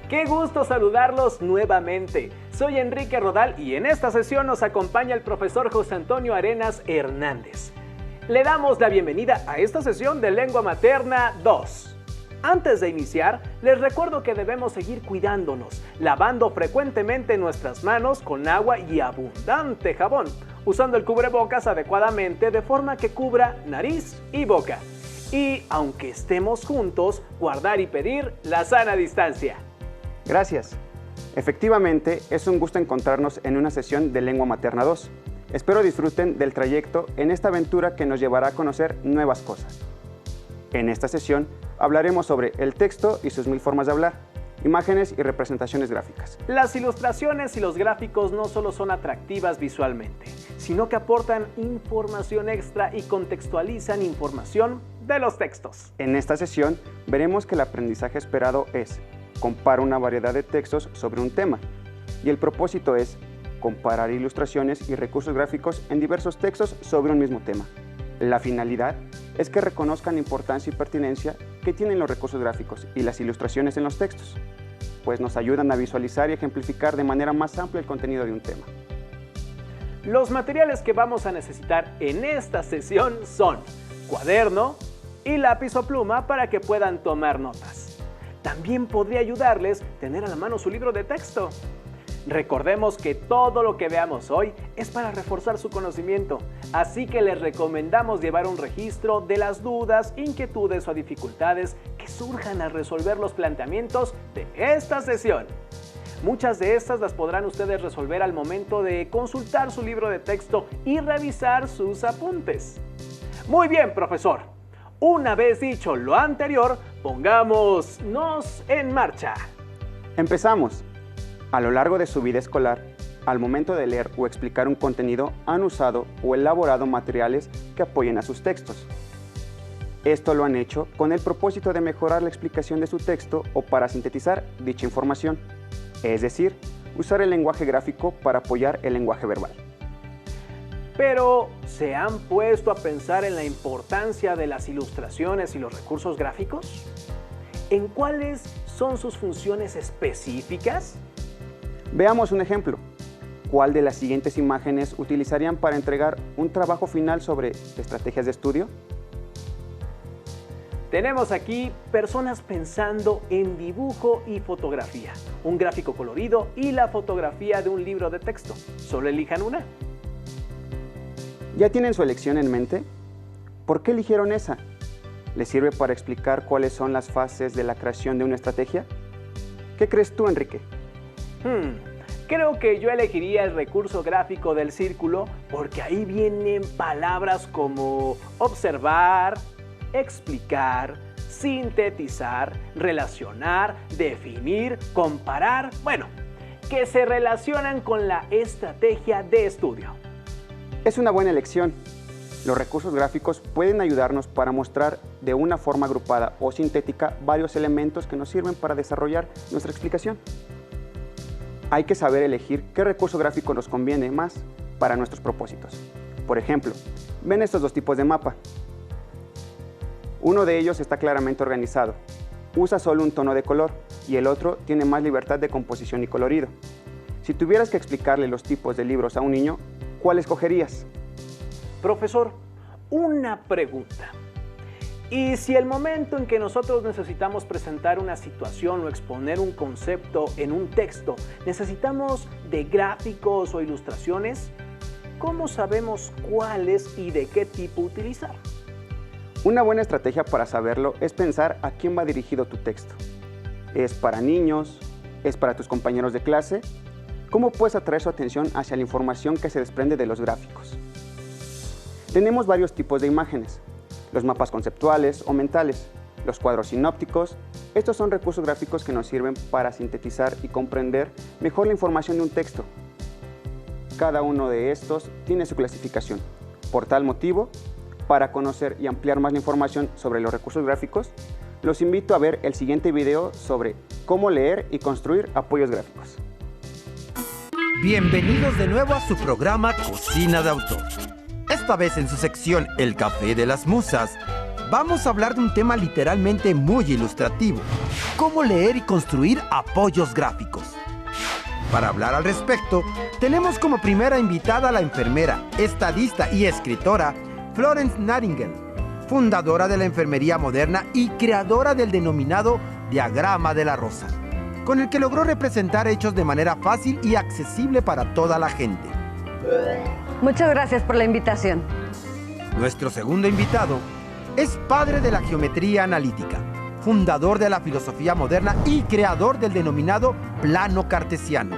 Qué gusto saludarlos nuevamente. Soy Enrique Rodal y en esta sesión nos acompaña el profesor José Antonio Arenas Hernández. Le damos la bienvenida a esta sesión de Lengua Materna 2. Antes de iniciar, les recuerdo que debemos seguir cuidándonos, lavando frecuentemente nuestras manos con agua y abundante jabón, usando el cubrebocas adecuadamente de forma que cubra nariz y boca. Y, aunque estemos juntos, guardar y pedir la sana distancia. Gracias. Efectivamente, es un gusto encontrarnos en una sesión de Lengua Materna 2. Espero disfruten del trayecto en esta aventura que nos llevará a conocer nuevas cosas. En esta sesión hablaremos sobre el texto y sus 1000 formas de hablar, imágenes y representaciones gráficas. Las ilustraciones y los gráficos no solo son atractivas visualmente, sino que aportan información extra y contextualizan información de los textos. En esta sesión veremos que el aprendizaje esperado es compara una variedad de textos sobre un tema y el propósito es comparar ilustraciones y recursos gráficos en diversos textos sobre un mismo tema. La finalidad es que reconozcan la importancia y pertinencia que tienen los recursos gráficos y las ilustraciones en los textos, pues nos ayudan a visualizar y ejemplificar de manera más amplia el contenido de un tema. Los materiales que vamos a necesitar en esta sesión son cuaderno y lápiz o pluma para que puedan tomar notas. También podría ayudarles tener a la mano su libro de texto. Recordemos que todo lo que veamos hoy es para reforzar su conocimiento, así que les recomendamos llevar un registro de las dudas, inquietudes o dificultades que surjan al resolver los planteamientos de esta sesión. Muchas de estas las podrán ustedes resolver al momento de consultar su libro de texto y revisar sus apuntes. Muy bien, profesor. Una vez dicho lo anterior, pongámonos en marcha. Empezamos. A lo largo de su vida escolar, al momento de leer o explicar un contenido, han usado o elaborado materiales que apoyen a sus textos. Esto lo han hecho con el propósito de mejorar la explicación de su texto o para sintetizar dicha información, es decir, usar el lenguaje gráfico para apoyar el lenguaje verbal. Pero, ¿se han puesto a pensar en la importancia de las ilustraciones y los recursos gráficos? ¿En cuáles son sus funciones específicas? Veamos un ejemplo. ¿Cuál de las siguientes imágenes utilizarían para entregar un trabajo final sobre estrategias de estudio? Tenemos aquí personas pensando en dibujo y fotografía, un gráfico colorido y la fotografía de un libro de texto. Solo elijan una. ¿Ya tienen su elección en mente? ¿Por qué eligieron esa? ¿Les sirve para explicar cuáles son las fases de la creación de una estrategia? ¿Qué crees tú, Enrique? Creo que yo elegiría el recurso gráfico del círculo porque ahí vienen palabras como observar, explicar, sintetizar, relacionar, definir, comparar, bueno, que se relacionan con la estrategia de estudio. Es una buena elección. Los recursos gráficos pueden ayudarnos para mostrar de una forma agrupada o sintética varios elementos que nos sirven para desarrollar nuestra explicación. Hay que saber elegir qué recurso gráfico nos conviene más para nuestros propósitos. Por ejemplo, ven estos dos tipos de mapa. Uno de ellos está claramente organizado, usa solo un tono de color y el otro tiene más libertad de composición y colorido. Si tuvieras que explicarle los tipos de libros a un niño, ¿cuál escogerías? Profesor, una pregunta. ¿Y si el momento en que nosotros necesitamos presentar una situación o exponer un concepto en un texto, necesitamos de gráficos o ilustraciones? ¿Cómo sabemos cuáles y de qué tipo utilizar? Una buena estrategia para saberlo es pensar a quién va dirigido tu texto. ¿Es para niños? ¿Es para tus compañeros de clase? ¿Cómo puedes atraer su atención hacia la información que se desprende de los gráficos? Tenemos varios tipos de imágenes. Los mapas conceptuales o mentales, los cuadros sinópticos. Estos son recursos gráficos que nos sirven para sintetizar y comprender mejor la información de un texto. Cada uno de estos tiene su clasificación. Por tal motivo, para conocer y ampliar más la información sobre los recursos gráficos, los invito a ver el siguiente video sobre cómo leer y construir apoyos gráficos. Bienvenidos de nuevo a su programa Cocina de Autor. Esta vez en su sección El Café de las Musas, vamos a hablar de un tema literalmente muy ilustrativo: cómo leer y construir apoyos gráficos. Para hablar al respecto, tenemos como primera invitada a la enfermera, estadista y escritora Florence Nightingale, fundadora de la enfermería moderna y creadora del denominado diagrama de la rosa, con el que logró representar hechos de manera fácil y accesible para toda la gente. Muchas gracias por la invitación. Nuestro segundo invitado es padre de la geometría analítica, fundador de la filosofía moderna y creador del denominado plano cartesiano,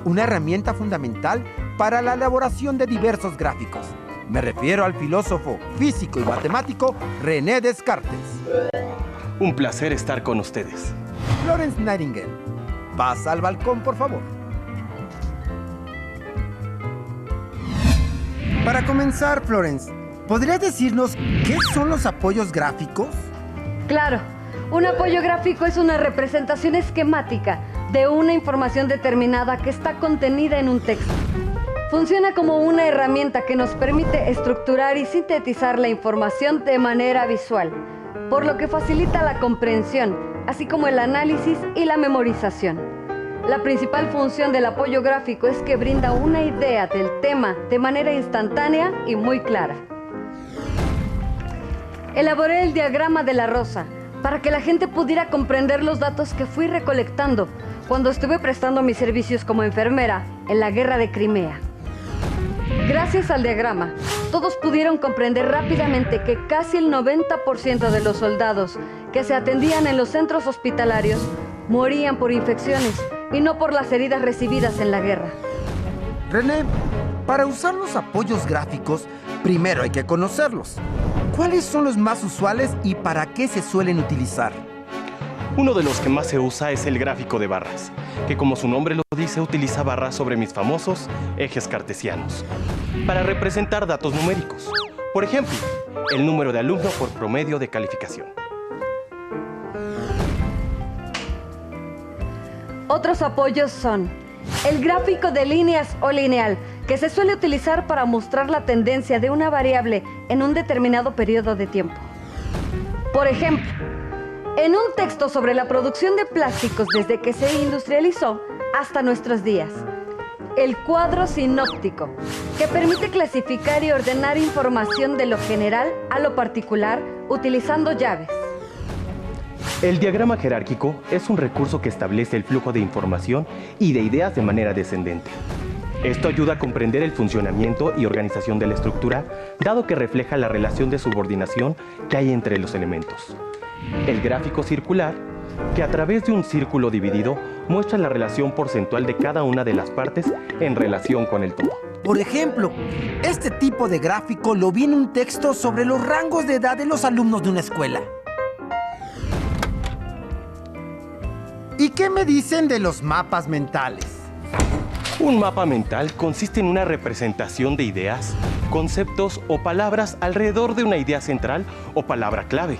una herramienta fundamental para la elaboración de diversos gráficos. Me refiero al filósofo, físico y matemático René Descartes. Un placer estar con ustedes. Florence Nightingale, pasa al balcón, por favor. Para comenzar, Florence, ¿podrías decirnos qué son los apoyos gráficos? Claro, un apoyo gráfico es una representación esquemática de una información determinada que está contenida en un texto. Funciona como una herramienta que nos permite estructurar y sintetizar la información de manera visual, por lo que facilita la comprensión, así como el análisis y la memorización. La principal función del apoyo gráfico es que brinda una idea del tema de manera instantánea y muy clara. Elaboré el diagrama de la rosa para que la gente pudiera comprender los datos que fui recolectando cuando estuve prestando mis servicios como enfermera en la guerra de Crimea. Gracias al diagrama, todos pudieron comprender rápidamente que casi el 90% de los soldados que se atendían en los centros hospitalarios morían por infecciones y no por las heridas recibidas en la guerra. René, para usar los apoyos gráficos, primero hay que conocerlos. ¿Cuáles son los más usuales y para qué se suelen utilizar? Uno de los que más se usa es el gráfico de barras, que como su nombre lo dice, utiliza barras sobre mis famosos ejes cartesianos, para representar datos numéricos. Por ejemplo, el número de alumno por promedio de calificación. Otros apoyos son el gráfico de líneas o lineal, que se suele utilizar para mostrar la tendencia de una variable en un determinado periodo de tiempo. Por ejemplo, en un texto sobre la producción de plásticos desde que se industrializó hasta nuestros días. El cuadro sinóptico, que permite clasificar y ordenar información de lo general a lo particular utilizando llaves. El diagrama jerárquico es un recurso que establece el flujo de información y de ideas de manera descendente. Esto ayuda a comprender el funcionamiento y organización de la estructura, dado que refleja la relación de subordinación que hay entre los elementos. El gráfico circular, que a través de un círculo dividido muestra la relación porcentual de cada una de las partes en relación con el todo. Por ejemplo, este tipo de gráfico lo vi en un texto sobre los rangos de edad de los alumnos de una escuela. ¿Y qué me dicen de los mapas mentales? Un mapa mental consiste en una representación de ideas, conceptos o palabras alrededor de una idea central o palabra clave.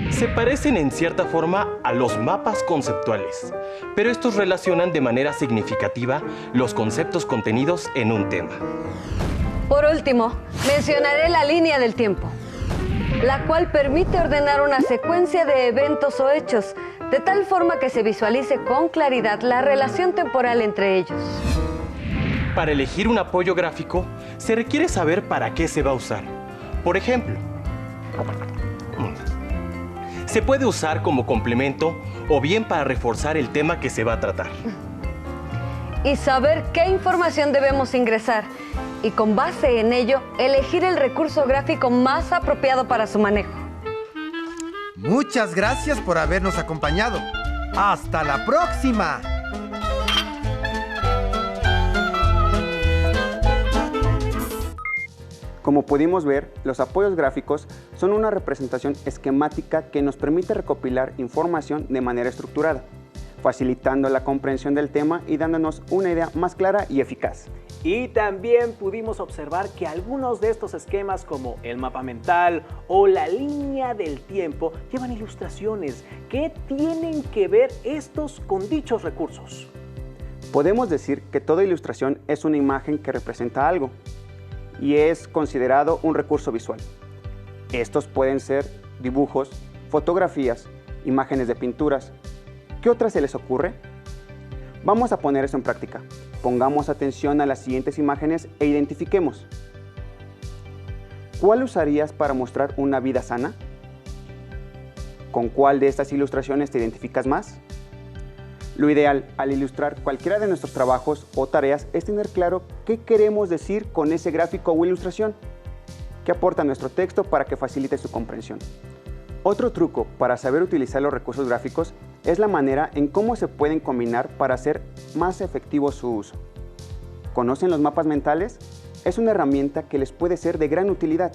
Se parecen en cierta forma a los mapas conceptuales, pero estos relacionan de manera significativa los conceptos contenidos en un tema. Por último, mencionaré la línea del tiempo, la cual permite ordenar una secuencia de eventos o hechos de tal forma que se visualice con claridad la relación temporal entre ellos. Para elegir un apoyo gráfico, se requiere saber para qué se va a usar. Por ejemplo, se puede usar como complemento o bien para reforzar el tema que se va a tratar. Y saber qué información debemos ingresar y con base en ello, elegir el recurso gráfico más apropiado para su manejo. Muchas gracias por habernos acompañado. ¡Hasta la próxima! Como pudimos ver, los apoyos gráficos son una representación esquemática que nos permite recopilar información de manera estructurada, facilitando la comprensión del tema y dándonos una idea más clara y eficaz. Y también pudimos observar que algunos de estos esquemas, como el mapa mental o la línea del tiempo, llevan ilustraciones. ¿Qué tienen que ver estos con dichos recursos? Podemos decir que toda ilustración es una imagen que representa algo y es considerado un recurso visual. Estos pueden ser dibujos, fotografías, imágenes de pinturas. ¿Qué otras se les ocurre? Vamos a poner eso en práctica. Pongamos atención a las siguientes imágenes e identifiquemos. ¿Cuál usarías para mostrar una vida sana? ¿Con cuál de estas ilustraciones te identificas más? Lo ideal al ilustrar cualquiera de nuestros trabajos o tareas es tener claro qué queremos decir con ese gráfico o ilustración, que aporta nuestro texto para que facilite su comprensión. Otro truco para saber utilizar los recursos gráficos es la manera en cómo se pueden combinar para hacer más efectivo su uso. ¿Conocen los mapas mentales? Es una herramienta que les puede ser de gran utilidad.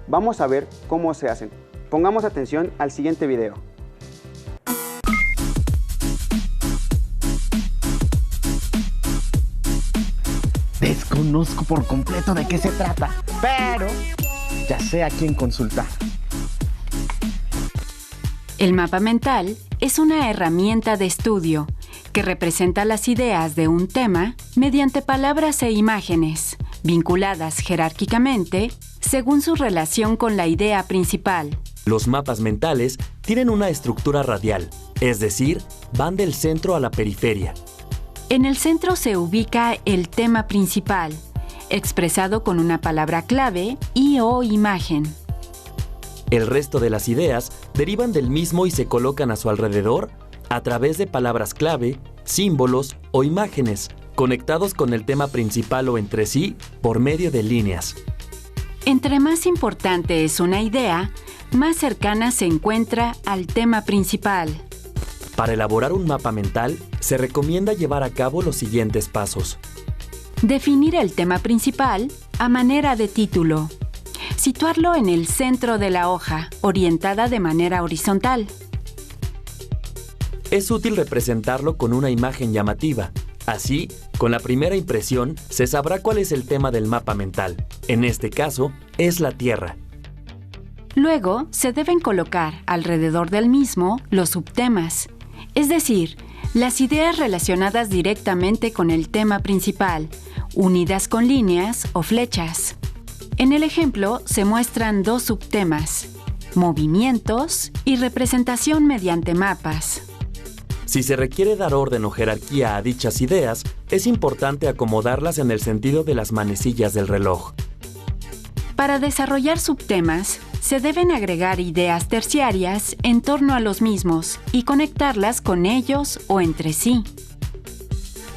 Vamos a ver cómo se hacen. Pongamos atención al siguiente video. Desconozco por completo de qué se trata, pero ya sé a quién consultar. El mapa mental es una herramienta de estudio que representa las ideas de un tema mediante palabras e imágenes, vinculadas jerárquicamente según su relación con la idea principal. Los mapas mentales tienen una estructura radial, es decir, van del centro a la periferia. En el centro se ubica el tema principal, expresado con una palabra clave y/o imagen. El resto de las ideas derivan del mismo y se colocan a su alrededor a través de palabras clave, símbolos o imágenes, conectados con el tema principal o entre sí por medio de líneas. Entre más importante es una idea, más cercana se encuentra al tema principal. Para elaborar un mapa mental, se recomienda llevar a cabo los siguientes pasos. Definir el tema principal a manera de título. Situarlo en el centro de la hoja, orientada de manera horizontal. Es útil representarlo con una imagen llamativa. Así, con la primera impresión, se sabrá cuál es el tema del mapa mental. En este caso, es la Tierra. Luego, se deben colocar alrededor del mismo los subtemas, es decir, las ideas relacionadas directamente con el tema principal, unidas con líneas o flechas. En el ejemplo se muestran dos subtemas, movimientos y representación mediante mapas. Si se requiere dar orden o jerarquía a dichas ideas, es importante acomodarlas en el sentido de las manecillas del reloj. Para desarrollar subtemas, se deben agregar ideas terciarias en torno a los mismos y conectarlas con ellos o entre sí.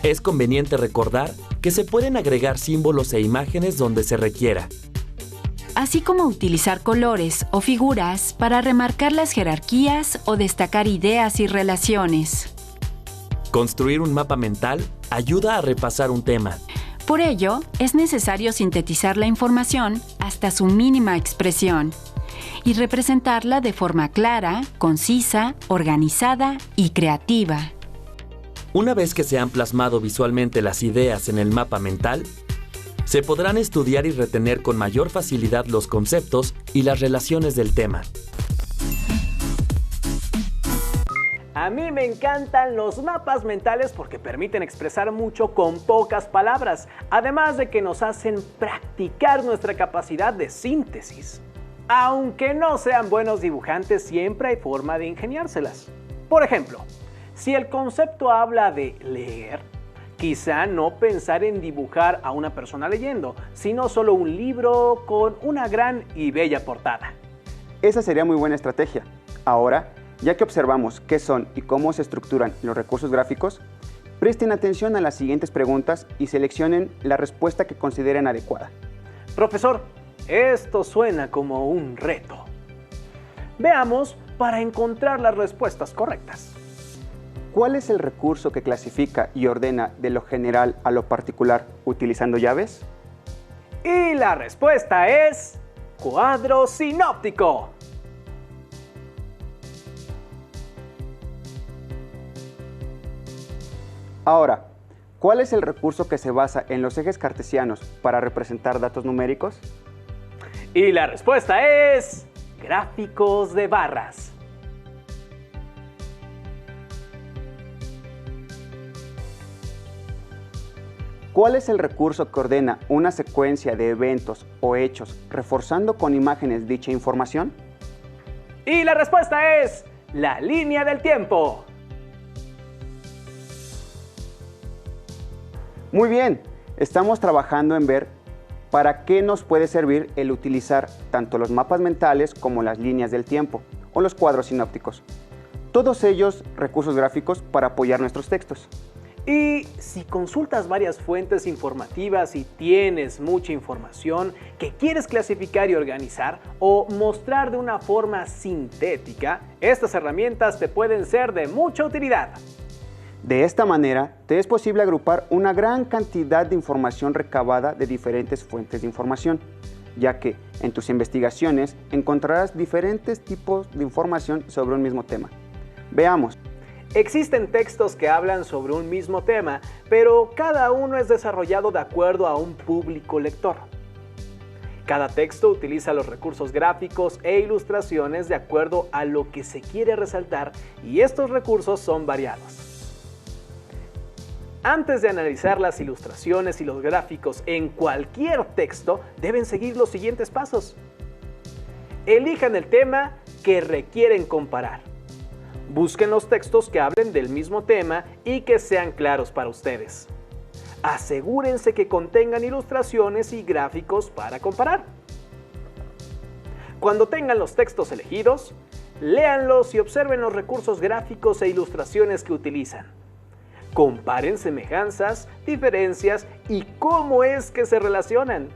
Es conveniente recordar que se pueden agregar símbolos e imágenes donde se requiera, así como utilizar colores o figuras para remarcar las jerarquías o destacar ideas y relaciones. Construir un mapa mental ayuda a repasar un tema. Por ello, es necesario sintetizar la información hasta su mínima expresión y representarla de forma clara, concisa, organizada y creativa. Una vez que se han plasmado visualmente las ideas en el mapa mental, se podrán estudiar y retener con mayor facilidad los conceptos y las relaciones del tema. A mí me encantan los mapas mentales porque permiten expresar mucho con pocas palabras, además de que nos hacen practicar nuestra capacidad de síntesis. Aunque no sean buenos dibujantes, siempre hay forma de ingeniárselas. Por ejemplo, si el concepto habla de leer, quizá no pensar en dibujar a una persona leyendo, sino solo un libro con una gran y bella portada. Esa sería muy buena estrategia. Ahora, ya que observamos qué son y cómo se estructuran los recursos gráficos, presten atención a las siguientes preguntas y seleccionen la respuesta que consideren adecuada. Profesor, esto suena como un reto. Veamos para encontrar las respuestas correctas. ¿Cuál es el recurso que clasifica y ordena de lo general a lo particular utilizando llaves? Y la respuesta es cuadro sinóptico. Ahora, ¿cuál es el recurso que se basa en los ejes cartesianos para representar datos numéricos? Y la respuesta es gráficos de barras. ¿Cuál es el recurso que ordena una secuencia de eventos o hechos reforzando con imágenes dicha información? Y la respuesta es la línea del tiempo. Muy bien, estamos trabajando en ver para qué nos puede servir el utilizar tanto los mapas mentales como las líneas del tiempo o los cuadros sinópticos. Todos ellos recursos gráficos para apoyar nuestros textos. Y si consultas varias fuentes informativas y tienes mucha información que quieres clasificar y organizar o mostrar de una forma sintética, estas herramientas te pueden ser de mucha utilidad. De esta manera, te es posible agrupar una gran cantidad de información recabada de diferentes fuentes de información, ya que en tus investigaciones encontrarás diferentes tipos de información sobre un mismo tema. Veamos. Existen textos que hablan sobre un mismo tema, pero cada uno es desarrollado de acuerdo a un público lector. Cada texto utiliza los recursos gráficos e ilustraciones de acuerdo a lo que se quiere resaltar, y estos recursos son variados. Antes de analizar las ilustraciones y los gráficos en cualquier texto, deben seguir los siguientes pasos. Elijan el tema que requieren comparar. Busquen los textos que hablen del mismo tema y que sean claros para ustedes. Asegúrense que contengan ilustraciones y gráficos para comparar. Cuando tengan los textos elegidos, léanlos y observen los recursos gráficos e ilustraciones que utilizan. Comparen semejanzas, diferencias y cómo es que se relacionan.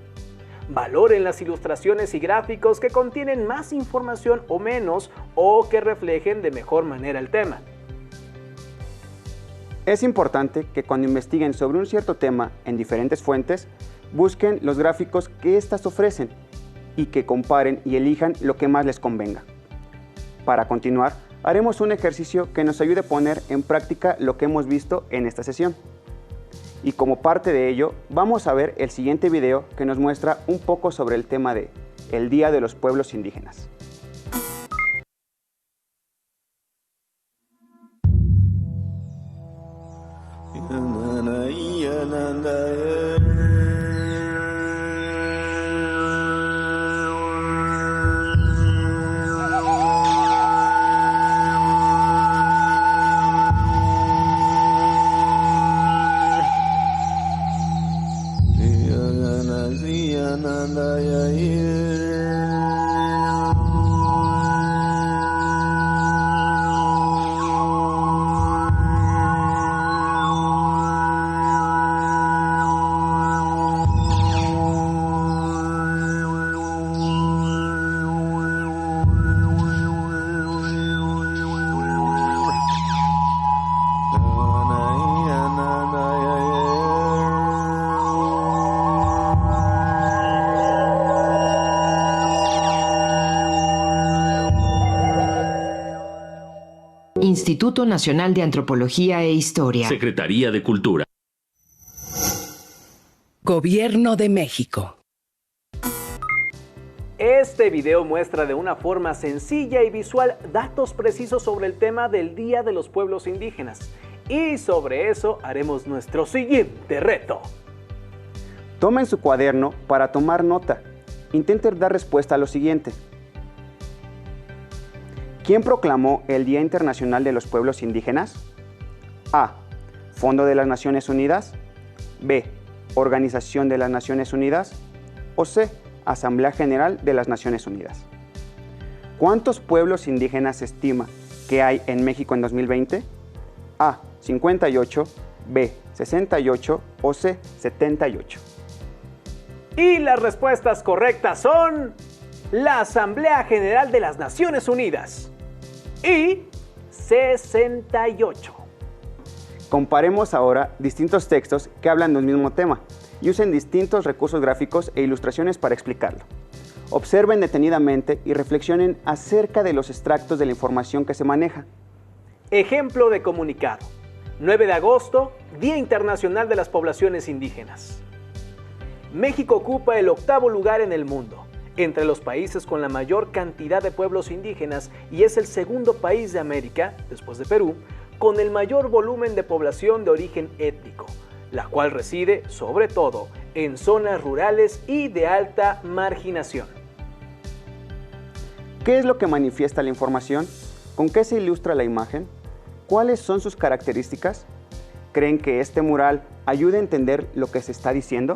Valoren las ilustraciones y gráficos que contienen más información o menos, o que reflejen de mejor manera el tema. Es importante que cuando investiguen sobre un cierto tema en diferentes fuentes, busquen los gráficos que éstas ofrecen y que comparen y elijan lo que más les convenga. Para continuar, haremos un ejercicio que nos ayude a poner en práctica lo que hemos visto en esta sesión. Y como parte de ello, vamos a ver el siguiente video que nos muestra un poco sobre el tema de el Día de los Pueblos Indígenas. Instituto Nacional de Antropología e Historia. Secretaría de Cultura. Gobierno de México. Este video muestra de una forma sencilla y visual datos precisos sobre el tema del Día de los Pueblos Indígenas. Y sobre eso haremos nuestro siguiente reto. Tomen su cuaderno para tomar nota. Intenten dar respuesta a lo siguiente. ¿Quién proclamó el Día Internacional de los Pueblos Indígenas? A. Fondo de las Naciones Unidas. B. Organización de las Naciones Unidas. O C. Asamblea General de las Naciones Unidas. ¿Cuántos pueblos indígenas se estima que hay en México en 2020? A. 58. B. 68. O C. 78. Y las respuestas correctas son la Asamblea General de las Naciones Unidas y 68. Comparemos ahora distintos textos que hablan de un mismo tema y usen distintos recursos gráficos e ilustraciones para explicarlo. Observen detenidamente y reflexionen acerca de los extractos de la información que se maneja. Ejemplo de comunicado. 9 de agosto, Día Internacional de las Poblaciones Indígenas. México ocupa el 8º lugar en el mundo, entre los países con la mayor cantidad de pueblos indígenas, y es el segundo país de América, después de Perú, con el mayor volumen de población de origen étnico, la cual reside sobre todo en zonas rurales y de alta marginación. ¿Qué es lo que manifiesta la información? ¿Con qué se ilustra la imagen? ¿Cuáles son sus características? ¿Creen que este mural ayude a entender lo que se está diciendo?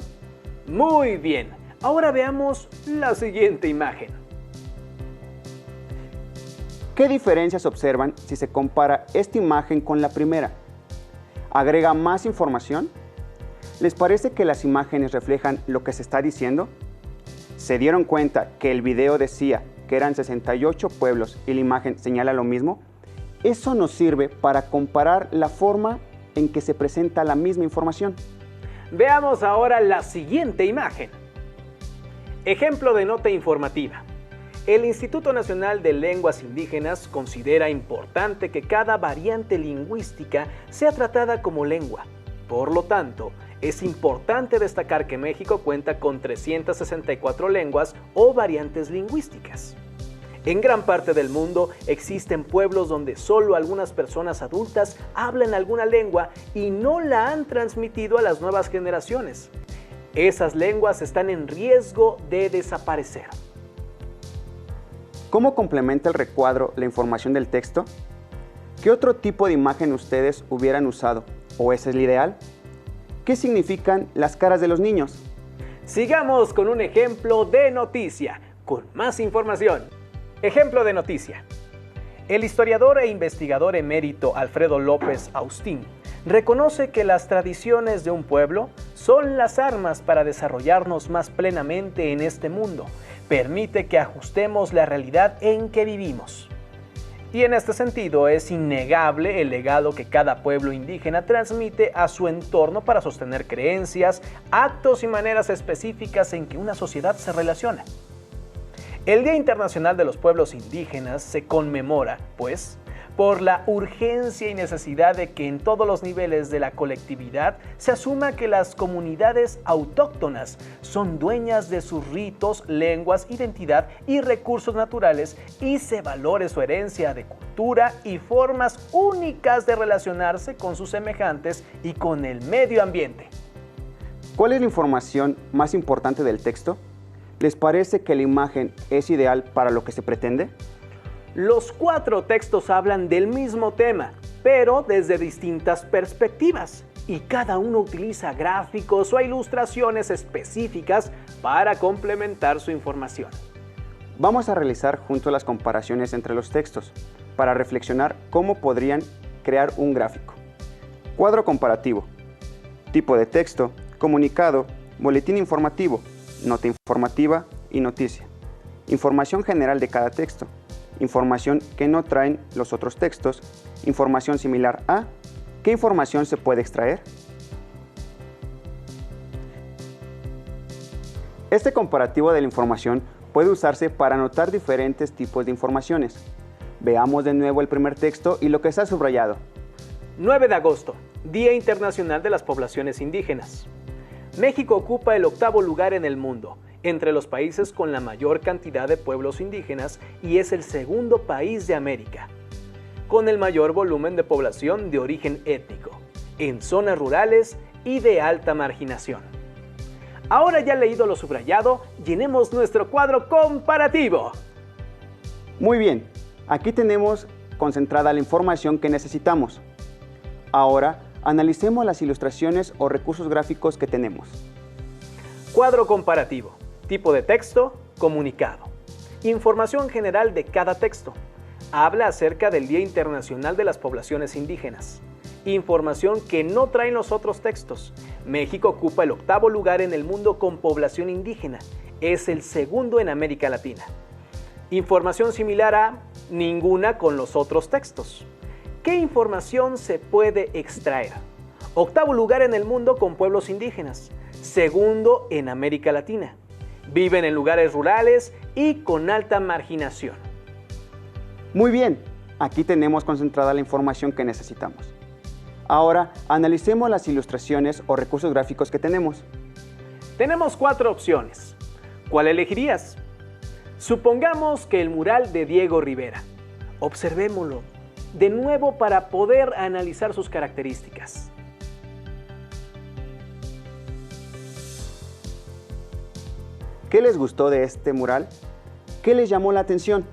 Muy bien, ahora veamos la siguiente imagen. ¿Qué diferencias observan si se compara esta imagen con la primera? ¿Agrega más información? ¿Les parece que las imágenes reflejan lo que se está diciendo? ¿Se dieron cuenta que el video decía que eran 68 pueblos y la imagen señala lo mismo? Eso nos sirve para comparar la forma en que se presenta la misma información. Veamos ahora la siguiente imagen. Ejemplo de nota informativa. El Instituto Nacional de Lenguas Indígenas considera importante que cada variante lingüística sea tratada como lengua. Por lo tanto, es importante destacar que México cuenta con 364 lenguas o variantes lingüísticas. En gran parte del mundo existen pueblos donde solo algunas personas adultas hablan alguna lengua y no la han transmitido a las nuevas generaciones. Esas lenguas están en riesgo de desaparecer. ¿Cómo complementa el recuadro la información del texto? ¿Qué otro tipo de imagen ustedes hubieran usado? ¿O ese es el ideal? ¿Qué significan las caras de los niños? Sigamos con un ejemplo de noticia, con más información. Ejemplo de noticia. El historiador e investigador emérito Alfredo López Austín reconoce que las tradiciones de un pueblo son las armas para desarrollarnos más plenamente en este mundo. Permite que ajustemos la realidad en que vivimos. Y en este sentido es innegable el legado que cada pueblo indígena transmite a su entorno para sostener creencias, actos y maneras específicas en que una sociedad se relaciona. El Día Internacional de los Pueblos Indígenas se conmemora, pues, por la urgencia y necesidad de que en todos los niveles de la colectividad se asuma que las comunidades autóctonas son dueñas de sus ritos, lenguas, identidad y recursos naturales y se valore su herencia de cultura y formas únicas de relacionarse con sus semejantes y con el medio ambiente. ¿Cuál es la información más importante del texto? ¿Les parece que la imagen es ideal para lo que se pretende? Los 4 textos hablan del mismo tema, pero desde distintas perspectivas, y cada uno utiliza gráficos o ilustraciones específicas para complementar su información. Vamos a realizar juntos las comparaciones entre los textos, para reflexionar cómo podrían crear un gráfico. Cuadro comparativo. Tipo de texto, comunicado, boletín informativo, nota informativa y noticia. Información general de cada texto. Información que no traen los otros textos, información similar a. ¿Qué información se puede extraer? Este comparativo de la información puede usarse para anotar diferentes tipos de informaciones. Veamos de nuevo el primer texto y lo que está subrayado. 9 de agosto, Día Internacional de las Poblaciones Indígenas. México ocupa el 8º lugar en el mundo, entre los países con la mayor cantidad de pueblos indígenas y es el 2º país de América, con el mayor volumen de población de origen étnico, en zonas rurales y de alta marginación. Ahora ya leído lo subrayado, llenemos nuestro cuadro comparativo. Muy bien, aquí tenemos concentrada la información que necesitamos. Ahora, analicemos las ilustraciones o recursos gráficos que tenemos. Cuadro comparativo. Tipo de texto, comunicado. Información general de cada texto. Habla acerca del Día Internacional de las Poblaciones Indígenas. Información que no traen los otros textos. México ocupa el 8º lugar en el mundo con población indígena. Es el 2º en América Latina. Información similar a ninguna con los otros textos. ¿Qué información se puede extraer? 8º lugar en el mundo con pueblos indígenas. 2º en América Latina. Viven en lugares rurales y con alta marginación. Muy bien, aquí tenemos concentrada la información que necesitamos. Ahora, analicemos las ilustraciones o recursos gráficos que tenemos. Tenemos 4 opciones. ¿Cuál elegirías? Supongamos que el mural de Diego Rivera. Observémoslo de nuevo para poder analizar sus características. ¿Qué les gustó de este mural? ¿Qué les llamó la atención?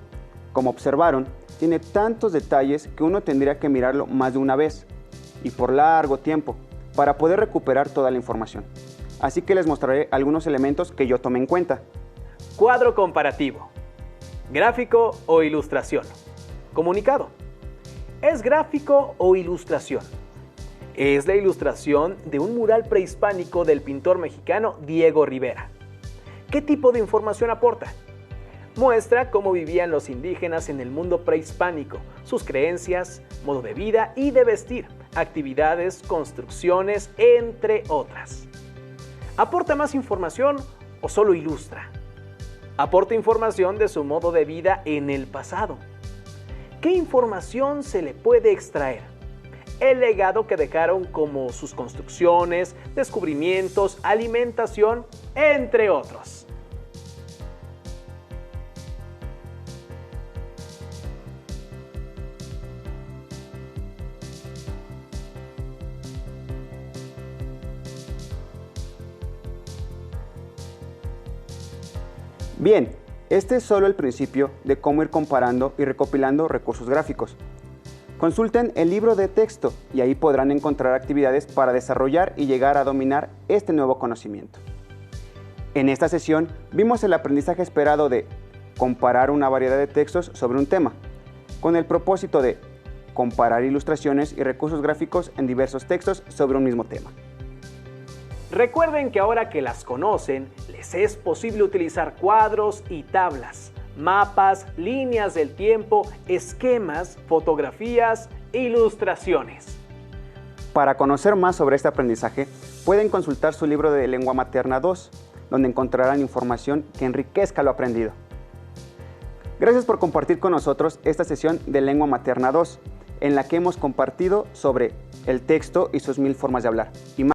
Como observaron, tiene tantos detalles que uno tendría que mirarlo más de una vez y por largo tiempo para poder recuperar toda la información. Así que les mostraré algunos elementos que yo tomé en cuenta. Cuadro comparativo. Gráfico o ilustración. Comunicado. ¿Es gráfico o ilustración? Es la ilustración de un mural prehispánico del pintor mexicano Diego Rivera. ¿Qué tipo de información aporta? Muestra cómo vivían los indígenas en el mundo prehispánico, sus creencias, modo de vida y de vestir, actividades, construcciones, entre otras. ¿Aporta más información o solo ilustra? Aporta información de su modo de vida en el pasado. ¿Qué información se le puede extraer? El legado que dejaron como sus construcciones, descubrimientos, alimentación, entre otros. Bien, este es solo el principio de cómo ir comparando y recopilando recursos gráficos. Consulten el libro de texto y ahí podrán encontrar actividades para desarrollar y llegar a dominar este nuevo conocimiento. En esta sesión vimos el aprendizaje esperado de comparar una variedad de textos sobre un tema, con el propósito de comparar ilustraciones y recursos gráficos en diversos textos sobre un mismo tema. Recuerden que ahora que las conocen, les es posible utilizar cuadros y tablas, mapas, líneas del tiempo, esquemas, fotografías e ilustraciones. Para conocer más sobre este aprendizaje, pueden consultar su libro de Lengua Materna 2, donde encontrarán información que enriquezca lo aprendido. Gracias por compartir con nosotros esta sesión de Lengua Materna 2, en la que hemos compartido sobre el texto y sus 1000 formas de hablar. Y más